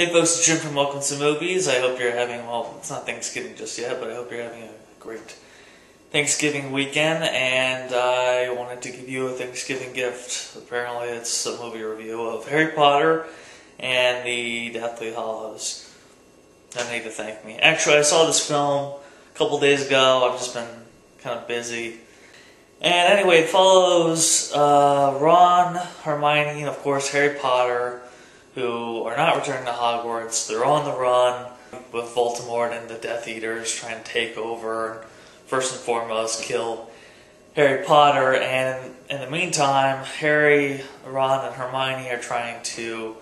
Hey folks, it's Jim from Welcome to Movies. I hope you're having, well, it's not Thanksgiving just yet, but I hope you're having a great Thanksgiving weekend, and I wanted to give you a Thanksgiving gift. Apparently it's a movie review of Harry Potter and the Deathly Hallows. No need to thank me. Actually, I saw this film a couple days ago. I've just been kind of busy. And anyway, it follows Ron, Hermione, and of course Harry Potter, who are not returning to Hogwarts. They're on the run with Voldemort and the Death Eaters trying to take over, first and foremost, kill Harry Potter. And in the meantime, Harry, Ron, and Hermione are trying to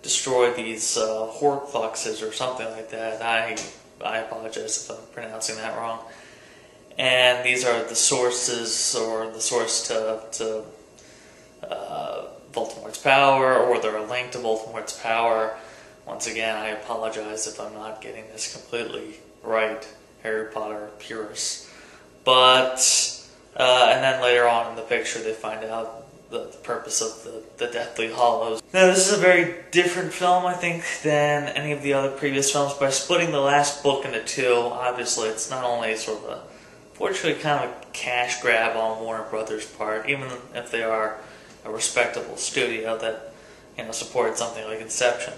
destroy these Horcruxes or something like that. I apologize if I'm pronouncing that wrong. And these are the sources, or the source to Voldemort's power, or they're a link to Voldemort's power. Once again, I apologize if I'm not getting this completely right, Harry Potter purists. But, and then later on in the picture they find out the purpose of the Deathly Hallows. Now this is a very different film, I think, than any of the other previous films. By splitting the last book into two, obviously it's not only sort of a, fortunately, kind of a cash grab on Warner Brothers' part, even if they are a respectable studio that, you know, supported something like Inception.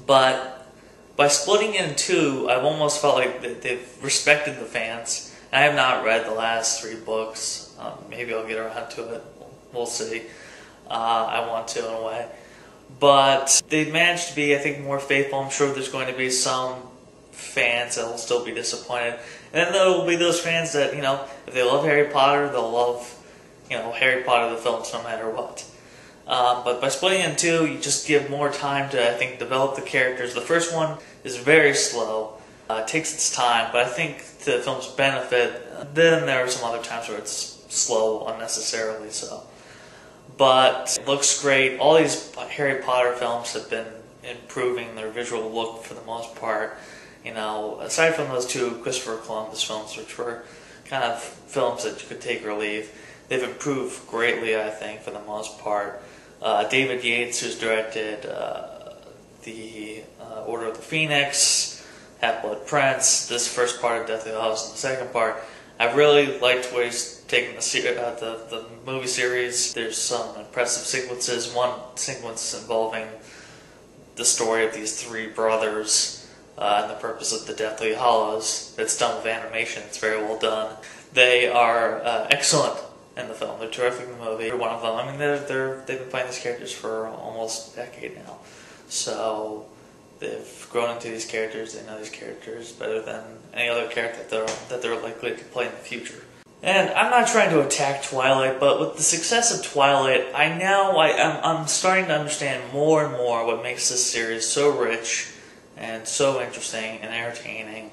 But by splitting it in two, I've almost felt like they've respected the fans. I have not read the last three books. Maybe I'll get around to it. We'll see. I want to, in a way. But they've managed to be, I think, more faithful. I'm sure there's going to be some fans that will still be disappointed. And then there will be those fans that, you know, if they love Harry Potter, they'll love, you know, Harry Potter the films no matter what. But by splitting it in two, you just give more time to, I think, develop the characters. The first one is very slow. It takes its time, but I think to the film's benefit, then there are some other times where it's slow unnecessarily so. But it looks great. All these Harry Potter films have been improving their visual look for the most part. You know, aside from those two Christopher Columbus films, which were kind of films that you could take or leave, they've improved greatly, I think, for the most part. David Yates, who's directed the Order of the Phoenix, Half-Blood Prince, this first part of Deathly Hallows, and the second part, I've really liked where he's taken the movie series. There's some impressive sequences. One sequence involving the story of these three brothers and the purpose of the Deathly Hallows. It's done with animation. It's very well done. They are excellent in the film. They're terrific in the movie. Every one of them. I mean, they've been playing these characters for almost a decade now. So they've grown into these characters. They know these characters better than any other character that they're likely to play in the future. And I'm not trying to attack Twilight, but with the success of Twilight, I'm starting to understand more and more what makes this series so rich and so interesting and entertaining.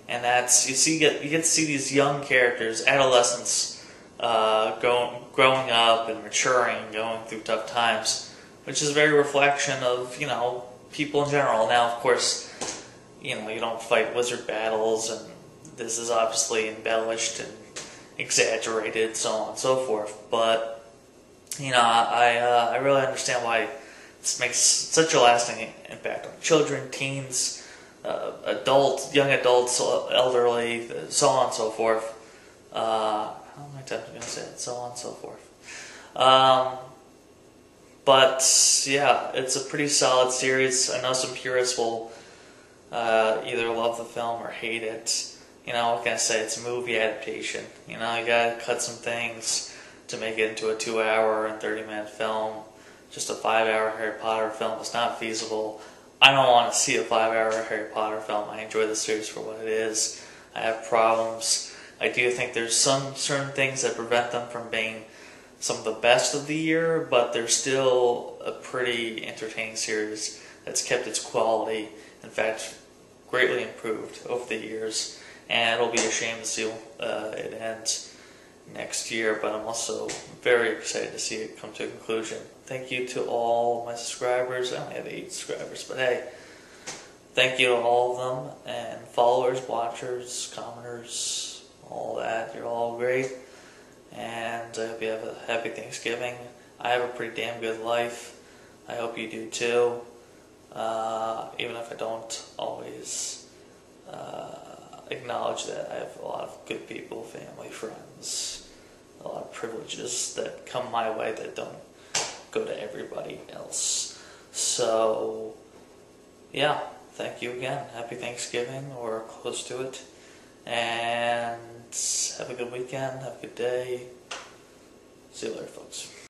And that's, you get to see these young characters, adolescents, growing up and maturing, going through tough times, which is a very reflection of, you know, people in general. Now, of course, you know, you don't fight wizard battles, and this is obviously embellished and exaggerated, so on and so forth. But, you know, I really understand why this makes such a lasting impact on children, teens, young adults, elderly, so on and so forth. How am I going to say it? So on and so forth. But, yeah, it's a pretty solid series. I know some purists will either love the film or hate it. You know, what can I say? It's a movie adaptation. You know, you gotta cut some things to make it into a 2-hour and 30-minute film. Just a 5-hour Harry Potter film is not feasible. I don't want to see a 5-hour Harry Potter film. I enjoy the series for what it is. I have problems. I do think there's some certain things that prevent them from being some of the best of the year, but they're still a pretty entertaining series that's kept its quality. In fact, greatly improved over the years. And it'll be a shame to see it end next year, but I'm also very excited to see it come to a conclusion. Thank you to all my subscribers. I only have 8 subscribers, but hey, thank you to all of them, and followers, watchers, commenters, all that. You're all great, and I hope you have a happy Thanksgiving. I have a pretty damn good life. I hope you do too. even if I don't always acknowledge that. I have a lot of good people, family, friends, a lot of privileges that come my way that don't go to everybody else. So, yeah, thank you again. Happy Thanksgiving, or close to it. And have a good weekend, have a good day. See you later, folks.